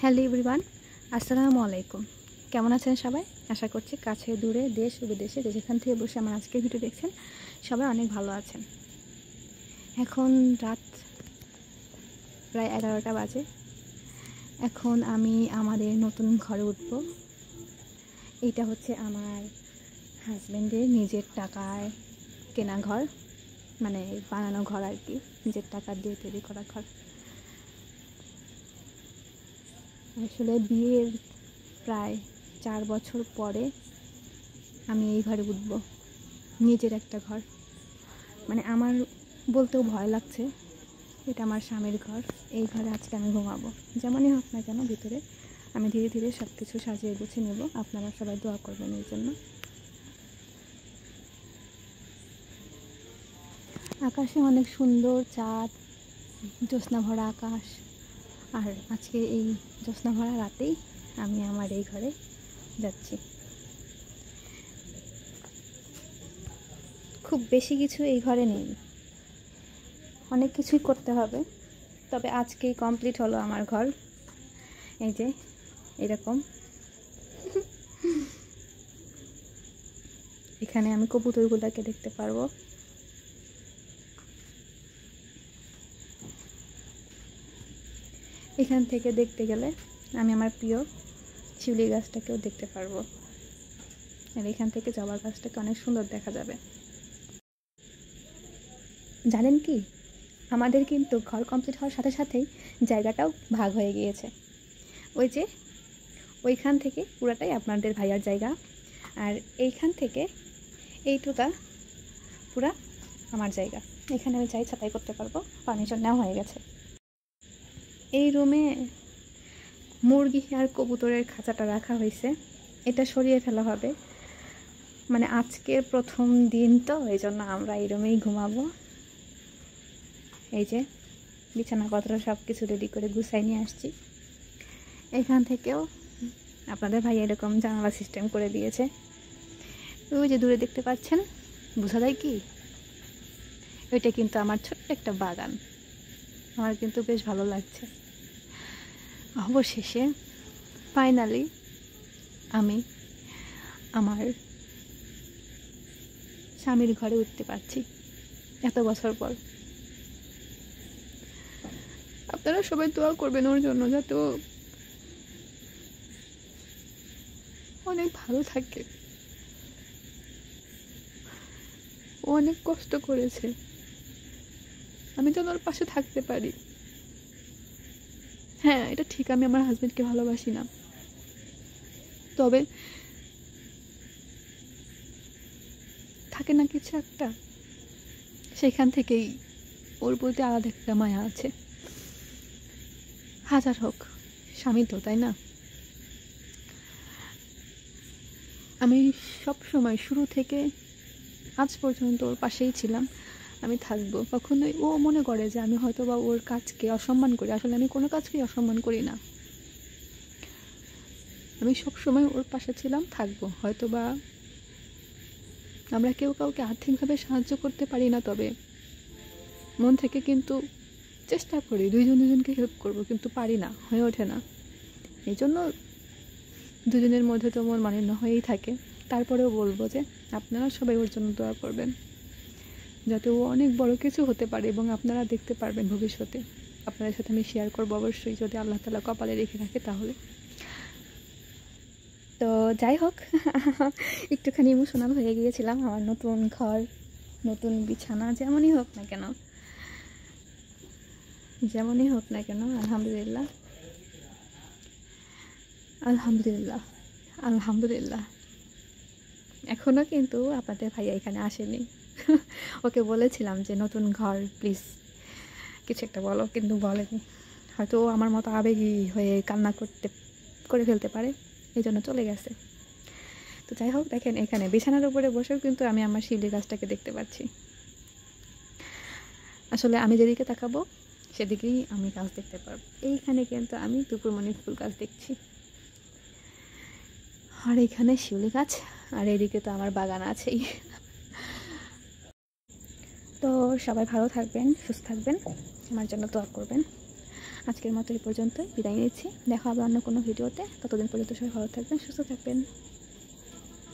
Hello everyone, আসসালামু আলাইকুম। কেমন আছেন সবাই? আশা করছি কাছে দূরে দেশ ও বিদেশে যেখান থেকে বসে আমার আজকের ভিডিও দেখছেন সবাই অনেক ভালো আছেন। এখন রাত প্রায় 11টা বাজে। এখন আমি আমাদের নতুন ঘরে উঠব। এইটা হচ্ছে আমার হাজব্যান্ডের নিজের টাকায় কেনা ঘর, মানে বানানো ঘর আর কি, নিজের টাকা দিয়ে তৈরি করা ঘর। আসলে বিয়ের প্রায় 4 বছর পরে আমি এই ঘরে উঠব, নিজের একটা ঘর। মানে আমার বলতেও ভয় লাগছে, এটা আমার স্বামীর ঘর। এই ঘরে আজকে আমি ঘুমাবো। যেমনই হোক না কেন, ভিতরে আমি ধীরে ধীরে সব কিছু সাজিয়ে গুছিয়ে নেব। আপনারা সবাই দোয়া করবেন এর জন্য। আকাশে অনেক সুন্দর চাঁদ, জ্যোৎস্না ভরা আকাশ। আর আজকে এই জ্যোৎস্না ভরা রাতেই আমি আমার এই ঘরে যাচ্ছি। খুব বেশি কিছু এই ঘরে নেই, অনেক কিছুই করতে হবে, তবে আজকেই কমপ্লিট হলো আমার ঘর। এই যে এরকম, এখানে আমি কবুতরগুলোকে দেখতে পারবো। এখান থেকে দেখতে গেলে আমি আমার প্রিয় শিউলি গাছটাকেও দেখতে পারবো, আর এখান থেকে জবা গাছটাকে অনেক সুন্দর দেখা যাবে। জানেন কি, আমাদের কিন্তু ঘর কমপ্লিট হওয়ার সাথে সাথেই জায়গাটাও ভাগ হয়ে গিয়েছে। ওই যে ওইখান থেকে পুরাটাই আপনাদের ভাইয়ার জায়গা, আর এইখান থেকে এইটুকা পুরা আমার জায়গা। এখানে আমি চাই ছাতাই করতে পারবো, পারমিশন নেওয়া হয়ে গেছে। এই রুমে মুরগি আর কবুতরের খাঁচাটা রাখা হয়েছে, এটা সরিয়ে ফেলা হবে। মানে আজকের প্রথম দিন তো, এই জন্য আমরা এই রুমেই ঘুমাবো। এই যে বিছানাপত্র সব কিছু রেডি করে গুছাই নিয়ে আসছি। এখান থেকেও আপনাদের ভাই এরকম জানালা সিস্টেম করে দিয়েছে। ওই যে দূরে দেখতে পাচ্ছেন, বোঝা যায় কি, ওইটা কিন্তু আমার ছোট্ট একটা বাগান। আমার কিন্তু বেশ ভালো লাগছে। অবশেষে ফাইনালি আমি আমার স্বামীর ঘরে উঠতে পারছি এত বছর পর। আপনারা সবাই দোয়া করবেন ওর জন্য, যাতে ও অনেক ভালো থাকে। ও অনেক কষ্ট করেছে, আমি যেন ওর পাশে থাকতে পারি। হ্যাঁ, এটা ঠিক, আমি আমার হাজবেন্ডকে ভালোবাসি না, তবে থাকে না কিছু একটা, সেখান থেকেই ওর প্রতি আলাদা একটা মায়া আছে। হাজার হোক স্বামী তো, তাই না? আমি সব সময় শুরু থেকে আজ পর্যন্ত ওর পাশেই ছিলাম, আমি থাকবো। কখনোই ও মনে করে যে আমি হয়তো বা ওর কাজকে অসম্মান করি, আসলে আমি কোনো কাজকেই অসম্মান করি না। আমি সব সময় ওর পাশে ছিলাম, থাকবো। হয়তো বা আমরা কেউ কাউকে আর্থিকভাবে সাহায্য করতে পারি না, তবে মন থেকে কিন্তু চেষ্টা করি দুজনকে হেল্প করব, কিন্তু পারি না, হয়ে ওঠে না। এই জন্য দুজনের মধ্যে তো মন মানিন্য হয়েই থাকে। তারপরেও বলবো যে আপনারা সবাই ওর জন্য দোয়া করবেন, যাতে ও অনেক বড় কিছু হতে পারে এবং আপনারা দেখতে পারবেন ভবিষ্যতে। আপনাদের সাথে আমি শেয়ার করবো অবশ্যই, যদি আল্লাহ তাআলা কপালে রেখে রাখে তাহলে। তো যাই হোক, একটুখানি ইমোশনাল হয়ে গিয়েছিলাম। আমার নতুন ঘর, নতুন বিছানা, যেমনই হোক না কেন, আলহামদুলিল্লাহ, আলহামদুলিল্লাহ, আলহামদুলিল্লাহ। এখনও কিন্তু আপনাদের ভাইয়া এখানে আসেনি। ওকে বলেছিলাম যে নতুন ঘর প্লিজ কিছু একটা বলো, কিন্তু বলেনি। হয়তো আমার মতো আবেগী হয়ে কান্না করে ফেলতে পারে, এই জন্য চলে গেছে। তো যাই হোক, দেখেন এখানে বিছানার উপরে বসেও কিন্তু আমি আমার শিউলি গাছটাকে দেখতে পাচ্ছি। আসলে আমি যেদিকে তাকাবো সেদিকেই আমি গাছ দেখতে পারবো। এইখানে কিন্তু আমি দুপুরমণি ফুল গাছ দেখছি, আর এখানে শিউলি গাছ, আর এদিকে তো আমার বাগান আছেই। তো সবাই ভালো থাকবেন, সুস্থ থাকবেন, আমার জন্য দোয়া করবেন। আজকের মতো এই পর্যন্তই বিদায় নিচ্ছি। দেখা হবে অন্য কোনো ভিডিওতে। ততদিন পর্যন্ত সবাই ভালো থাকবেন, সুস্থ থাকবেন।